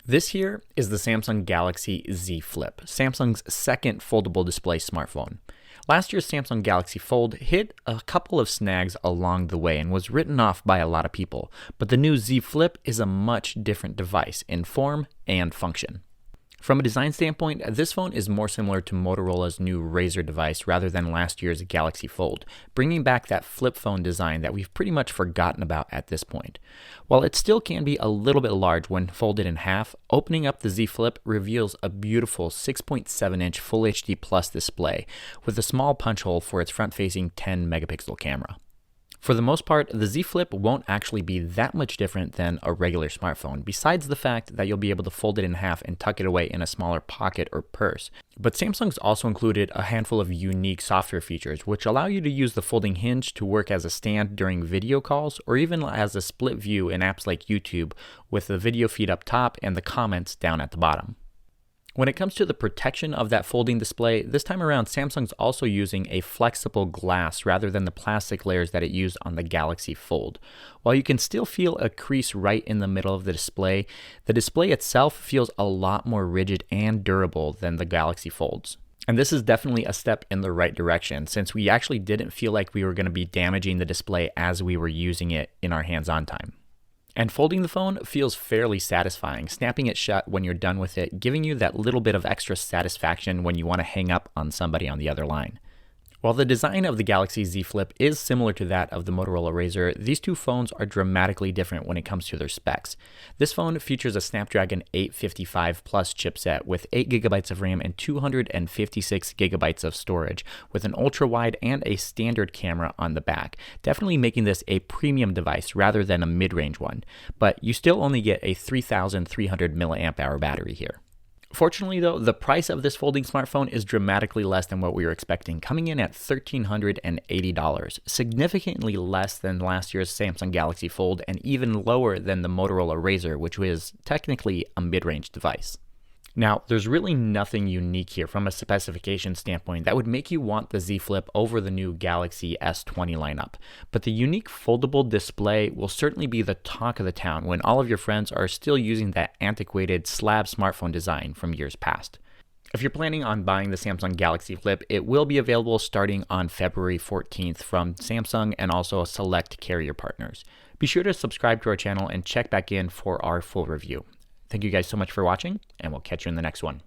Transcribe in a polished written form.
This here is the Samsung Galaxy Z Flip, Samsung's second foldable display smartphone. Last year's Samsung Galaxy Fold hit a couple of snags along the way and was written off by a lot of people, but the new Z Flip is a much different device in form and function. From a design standpoint, this phone is more similar to Motorola's new Razr device rather than last year's Galaxy Fold, bringing back that flip phone design that we've pretty much forgotten about at this point. While it still can be a little bit large when folded in half, opening up the Z Flip reveals a beautiful 6.7-inch Full HD Plus display with a small punch hole for its front-facing 10-megapixel camera. For the most part, the Z Flip won't actually be that much different than a regular smartphone, besides the fact that you'll be able to fold it in half and tuck it away in a smaller pocket or purse. But Samsung's also included a handful of unique software features, which allow you to use the folding hinge to work as a stand during video calls, or even as a split view in apps like YouTube, with the video feed up top and the comments down at the bottom. When it comes to the protection of that folding display, this time around Samsung's also using a flexible glass rather than the plastic layers that it used on the Galaxy Fold. While you can still feel a crease right in the middle of the display itself feels a lot more rigid and durable than the Galaxy Folds. And this is definitely a step in the right direction, since we actually didn't feel like we were going to be damaging the display as we were using it in our hands-on time. And folding the phone feels fairly satisfying, snapping it shut when you're done with it, giving you that little bit of extra satisfaction when you want to hang up on somebody on the other line. While the design of the Galaxy Z Flip is similar to that of the Motorola Razr, these two phones are dramatically different when it comes to their specs. This phone features a Snapdragon 855 Plus chipset with 8GB of RAM and 256GB of storage, with an ultra-wide and a standard camera on the back, definitely making this a premium device rather than a mid-range one, but you still only get a 3,300 mAh battery here. Fortunately though, the price of this folding smartphone is dramatically less than what we were expecting, coming in at $1,380, significantly less than last year's Samsung Galaxy Fold and even lower than the Motorola Razr, which was technically a mid-range device. Now, there's really nothing unique here from a specification standpoint that would make you want the Z Flip over the new Galaxy S20 lineup, but the unique foldable display will certainly be the talk of the town when all of your friends are still using that antiquated slab smartphone design from years past. If you're planning on buying the Samsung Galaxy Flip, it will be available starting on February 14th from Samsung and also select carrier partners. Be sure to subscribe to our channel and check back in for our full review. Thank you guys so much for watching, and we'll catch you in the next one.